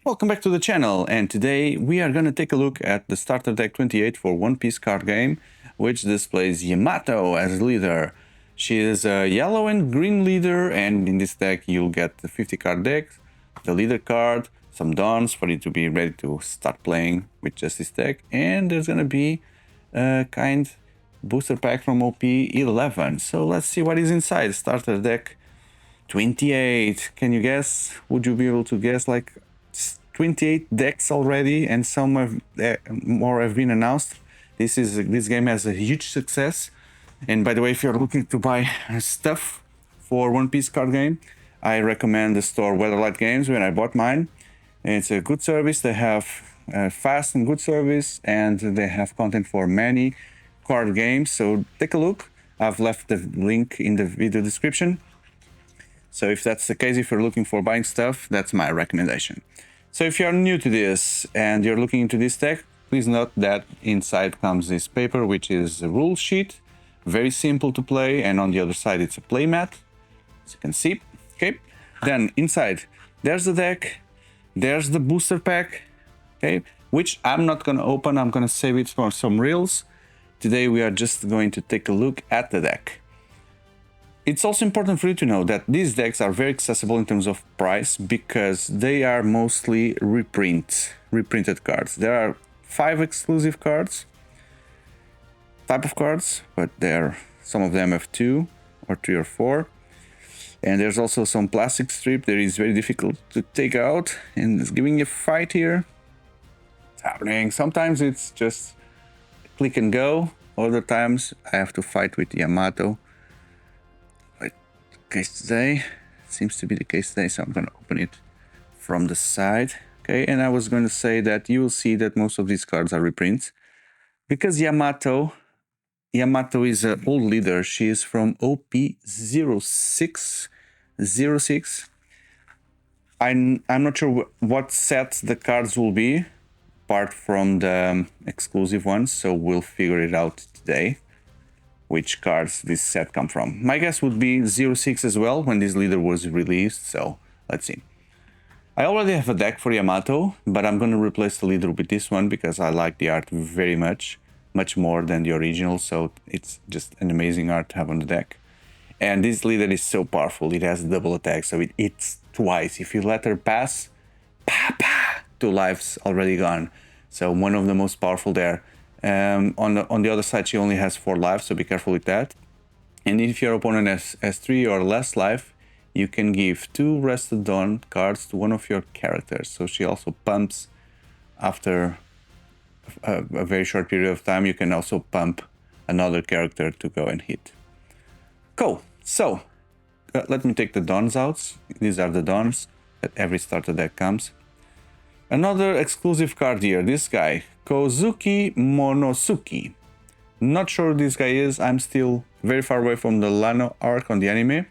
Welcome back to the channel, and today we are going to take a look at the starter deck 28 for One Piece card game, which displays Yamato as leader. She is a yellow and green leader, and in this deck you'll get the 50 card deck, the leader card, some dons for you to be ready to start playing with just this deck, and there's going to be a kind booster pack from OP11. So let's see what is inside. Starter deck 28. Can you guess? Would you be able to guess? Like 28 decks already, and some more have been announced. This game has a huge success. And by the way, if you're looking to buy stuff for One Piece card game, I recommend the store Weatherlight Games. When I bought mine, it's a good service. They have fast and good service, and they have content for many card games. So take a look. I've left the link in the video description. So if that's the case, if you're looking for buying stuff, that's my recommendation. So if you're new to this and you're looking into this deck, please note that inside comes this paper, which is a rule sheet, very simple to play, and on the other side it's a play mat, as you can see. Okay, then inside there's the deck, there's the booster pack, okay, which I'm not going to open. I'm going to save it for some reels. Today we are just going to take a look at the deck. It's also important for you to know that these decks are very accessible in terms of price because they are mostly reprinted cards. There are 5 exclusive cards, type of cards, but some of them have 2 or 3 or 4. And there's also some plastic strip that is very difficult to take out, and it's giving you a fight here. It's happening. Sometimes it's just click and go. Other times I have to fight with Yamato. Case today seems to be the case today, so I'm going to open it from the side. Okay, and I was going to say that you will see that most of these cards are reprints because Yamato is an old leader. She is from OP06. I'm not sure what set the cards will be apart from the exclusive ones, so we'll figure it out today which cards this set come from. My guess would be 06 as well when this leader was released, so let's see. I already have a deck for Yamato, but I'm going to replace the leader with this one because I like the art very much more than the original, so it's just an amazing art to have on the deck. And this leader is so powerful. It has double attack, so it hits twice. If you let her pass, 2 lives already gone. So one of the most powerful there. On the other side, she only has 4 lives, so be careful with that. And if your opponent has 3 or less life, you can give 2 rested dawn cards to one of your characters. So she also pumps after a very short period of time. You can also pump another character to go and hit. Cool. So let me take the dons out. These are the dons that every starter deck comes. Another exclusive card here, this guy, Kozuki Monosuke. Not sure who this guy is. I'm still very far away from the Lano arc on the anime.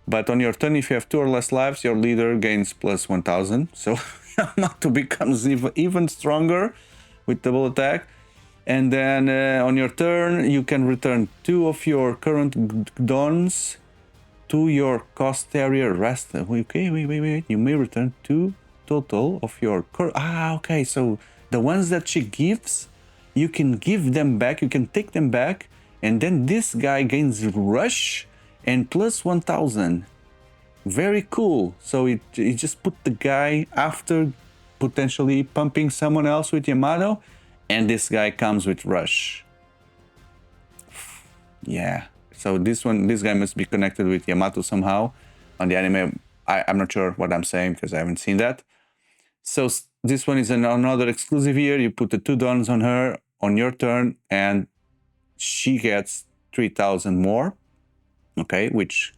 But on your turn, if you have 2 or less lives, your leader gains plus 1000. So Yamato becomes even stronger with double attack. And then on your turn, you can return 2 of your current dons to your cost area rest. Okay, wait. You may return 2 total of your okay, so the ones that she gives, you can give them back, you can take them back, and then this guy gains rush and plus 1000. Very cool. So it just put the guy after potentially pumping someone else with Yamato, and this guy comes with rush. Yeah, so this guy must be connected with Yamato somehow on the anime. I'm not sure what I'm saying because I haven't seen that. So this one is another exclusive here. You put the 2 dons on her on your turn, and she gets 3000 more. Okay, which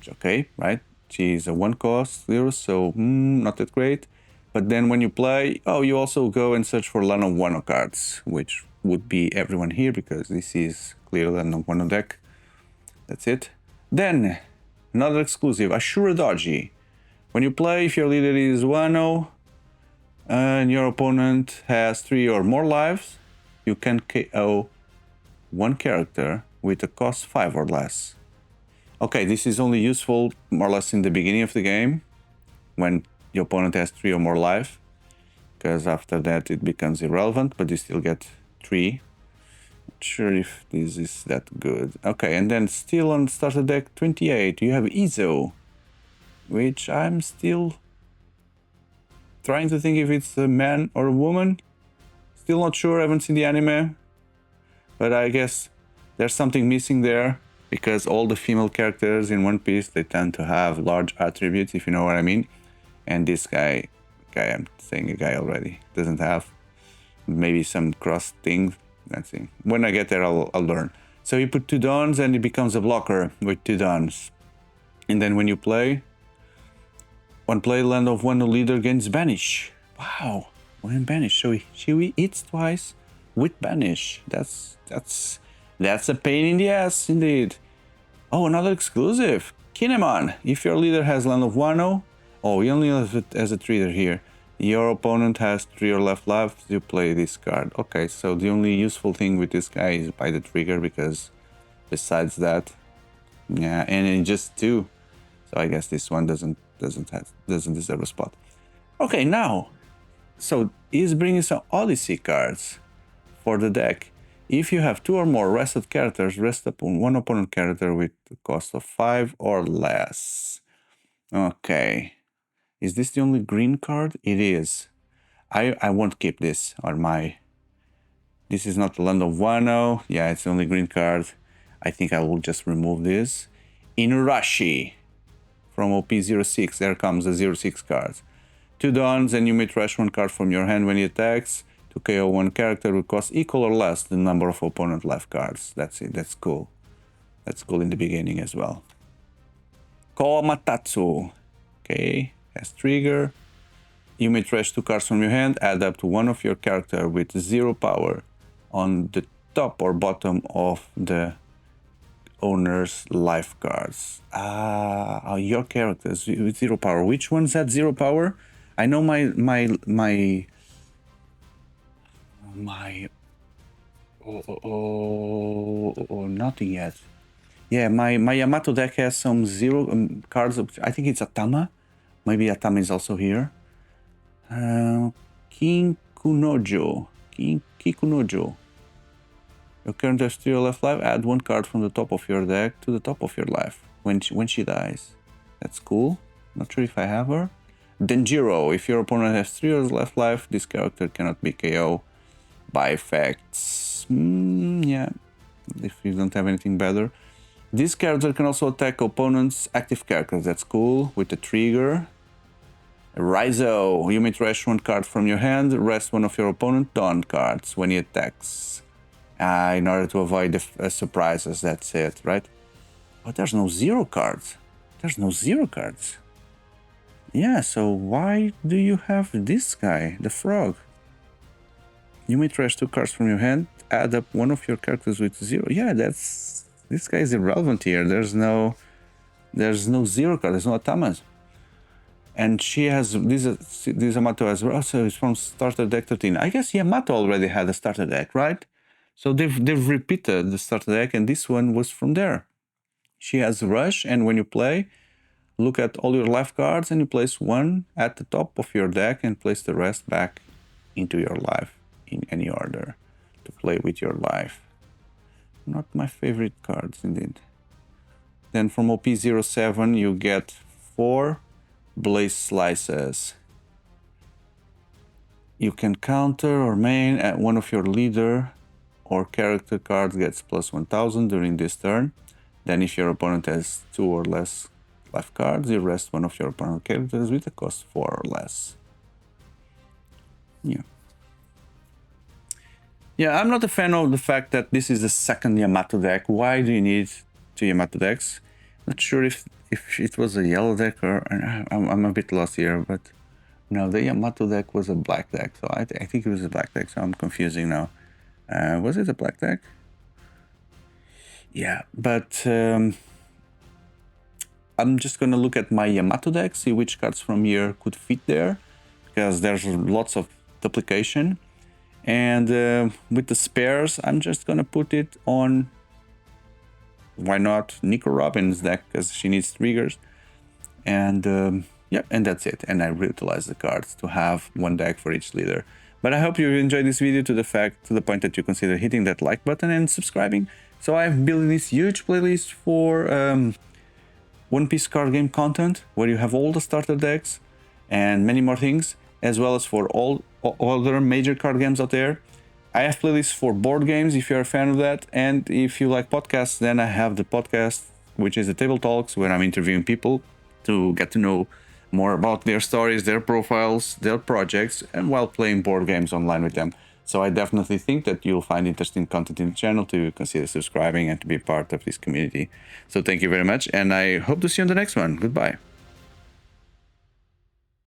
okay, right? She's a 1 cost 0, so not that great. But then when you play, you also go and search for Lano Wano cards, which would be everyone here because this is clearly Lano Wano deck. That's it. Then another exclusive, Ashura Doji. When you play, if your leader is Wano and your opponent has 3 or more lives, you can KO 1 character with a cost 5 or less. Okay, this is only useful more or less in the beginning of the game when the opponent has 3 or more life, because after that it becomes irrelevant, but you still get 3. Not sure if this is that good. Okay, and then still on starter deck 28, you have Izo, which I'm still trying to think if it's a man or a woman. Still not sure, I haven't seen the anime, but I guess there's something missing there, because all the female characters in One Piece, they tend to have large attributes, if you know what I mean. And this guy, I'm saying a guy already, doesn't have. Maybe some cross thing. Let's see. When I get there, I'll learn. So you put 2 dons and it becomes a blocker with 2 dons. And then when you play, one play land of one leader gains banish. Wow, when banish. So she hits twice with banish. That's a pain in the ass indeed. Oh, another exclusive. Kinemon. If your leader has land of 1-0, oh, he only has it as a trader here. Your opponent has 3 or left lives, you play this card. Okay, so the only useful thing with this guy is by the trigger, because besides that, yeah, and in just 2. So I guess this one doesn't deserve a spot. Okay, now, so he's bringing some Odyssey cards for the deck. If you have 2 or more rested characters, rest upon one opponent character with the cost of 5 or less. Okay. Is this the only green card? It is. I won't keep this on my... This is not the land of Wano. Yeah, it's the only green card. I think I will just remove this. Inurashi from OP06. There comes the 06 card. 2 dons and you may trash 1 card from your hand when he attacks. To KO 1 character will cost equal or less the number of opponent left cards. That's it. That's cool. That's cool in the beginning as well. Komatatsu. Okay. As trigger, you may trash 2 cards from your hand, add up to one of your character with 0 power on the top or bottom of the owner's life cards. Your characters with 0 power. Which ones had 0 power? I know my nothing yet. Yeah, my Yamato deck has some 0 cards. I think it's Atama. Maybe Atama is also here. Kikunojo. Kikunojo. Your current has 3 left life. Add 1 card from the top of your deck to the top of your life when she dies. That's cool. Not sure if I have her. Denjiro. If your opponent has 3 left life, this character cannot be KO by effects. Yeah. If you don't have anything better. This character can also attack opponents' active characters. That's cool. With the trigger. Raizo, you may trash 1 card from your hand, rest one of your opponent's Dawn cards when he attacks. In order to avoid the surprises, that's it, right? But there's no 0 cards. There's no 0 cards. Yeah, so why do you have this guy, the frog? You may trash 2 cards from your hand, add up one of your characters with 0. Yeah, this guy is irrelevant here. There's no 0 card, there's no Atamas. And she has this Yamato as well, so it's from starter deck 13. I guess Yamato already had a starter deck, right? So they've repeated the starter deck, and this one was from there. She has Rush, and when you play, look at all your life cards, and you place 1 at the top of your deck and place the rest back into your life in any order to play with your life. Not my favorite cards, indeed. Then from OP07, you get 4 Blaze Slices. You can counter or main at one of your leader or character cards gets plus 1000 during this turn. Then if your opponent has 2 or less life cards, you rest one of your opponent characters with a cost 4 or less. Yeah. Yeah, I'm not a fan of the fact that this is the second Yamato deck. Why do you need 2 Yamato decks? Not sure if it was a yellow deck or... I'm a bit lost here, but... No, the Yamato deck was a black deck, so I think it was a black deck, so I'm confusing now. Was it a black deck? Yeah, but... I'm just gonna look at my Yamato deck, see which cards from here could fit there, because there's lots of duplication. And with the spares, I'm just gonna put it on... Why not Nico Robin's deck, because she needs triggers. And Yep, and that's it. And I reutilize the cards to have one deck for each leader. But I hope you enjoyed this video to the point that you consider hitting that like button and subscribing. So I'm building this huge playlist for One Piece card game content, where you have all the starter decks and many more things, as well as for all other major card games out there. I have playlists for board games if you're a fan of that, and if you like podcasts, then I have the podcast, which is the Table Talks, where I'm interviewing people to get to know more about their stories, their profiles, their projects, and while playing board games online with them. So I definitely think that you'll find interesting content in the channel to consider subscribing and to be part of this community. So thank you very much, and I hope to see you on the next one. Goodbye.